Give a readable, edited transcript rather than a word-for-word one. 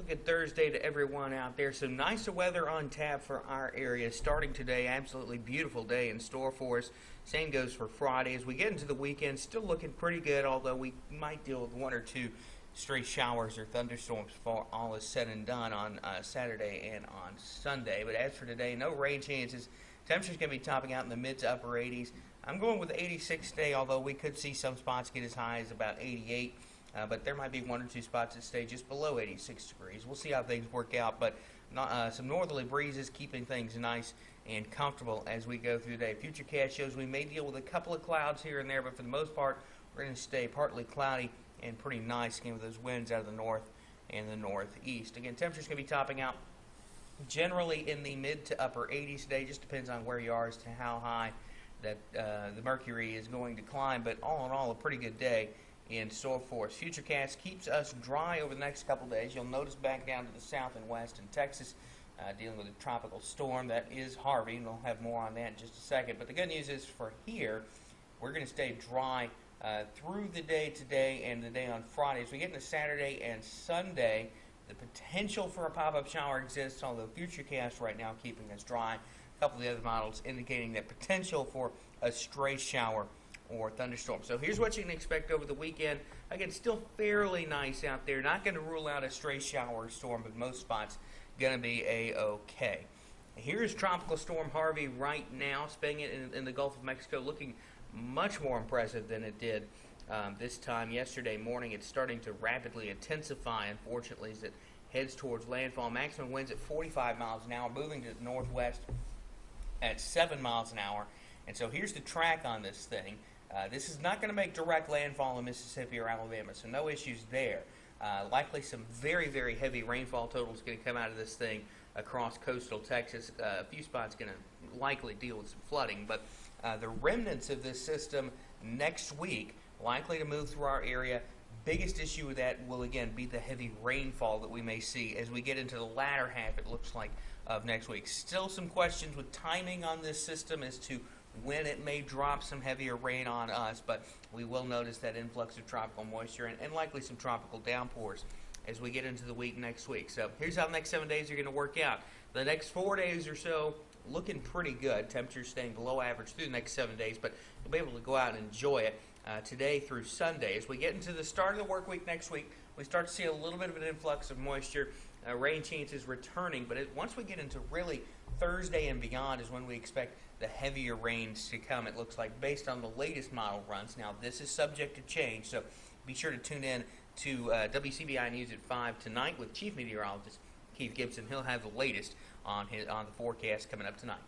good Thursday to everyone out there. Some nicer weather on tap for our area starting today. Absolutely beautiful day in store for us. Same goes for Friday. As we get into the weekend, still looking pretty good, although we might deal with one or two stray showers or thunderstorms before all is said and done on Saturday and on Sunday. But as for today, no rain chances. Temperature's going to be topping out in the mid to upper 80s. I'm going with 86 today, although we could see some spots get as high as about 88. But there might be one or two spots that stay just below 86 degrees. We'll see how things work out, but some northerly breezes keeping things nice and comfortable as we go through the day. Futurecast shows we may deal with a couple of clouds here and there, but for the most part, we're going to stay partly cloudy and pretty nice, again, with those winds out of the north and the northeast. Again, temperature's going to be topping out generally in the mid to upper 80s today. Just depends on where you are as to how high that the mercury is going to climb, but all in all, a pretty good day in store for us. Futurecast keeps us dry over the next couple days. You'll notice back down to the south and west in Texas, dealing with a tropical storm. That is Harvey, and we'll have more on that in just a second. But the good news is for here, we're going to stay dry through the day today and the day on Friday. As we get into Saturday and Sunday, the potential for a pop-up shower exists, although Futurecast right now keeping us dry. A couple of the other models indicating that potential for a stray shower or thunderstorm. So here's what you can expect over the weekend. Again, still fairly nice out there. Not going to rule out a stray shower or storm, but most spots going to be a-okay. Here's Tropical Storm Harvey right now, spinning it in the Gulf of Mexico, looking much more impressive than it did this time yesterday morning. It's starting to rapidly intensify, unfortunately, as it heads towards landfall. Maximum winds at 45 miles an hour, moving to the northwest at 7 miles an hour. And so here's the track on this thing. This is not going to make direct landfall in Mississippi or Alabama, so no issues there. Likely some very, very heavy rainfall totals going to come out of this thing across coastal Texas. A few spots going to likely deal with some flooding, but the remnants of this system next week likely to move through our area. Biggest issue with that will, again, be the heavy rainfall that we may see as we get into the latter half, it looks like, of next week. Still some questions with timing on this system as to when it may drop some heavier rain on us, but we will notice that influx of tropical moisture and likely some tropical downpours as we get into the week next week. So here's how the next 7 days are going to work out. The next 4 days or so looking pretty good. Temperatures staying below average through the next 7 days, but you'll be able to go out and enjoy it today through Sunday. As we get into the start of the work week next week, we start to see a little bit of an influx of moisture, rain chances returning, but once we get into really Thursday and beyond is when we expect the heavier rains to come, it looks like, based on the latest model runs. Now, this is subject to change, so be sure to tune in to WCBI News at 5 tonight with Chief Meteorologist Keith Gibson. He'll have the latest on the forecast coming up tonight.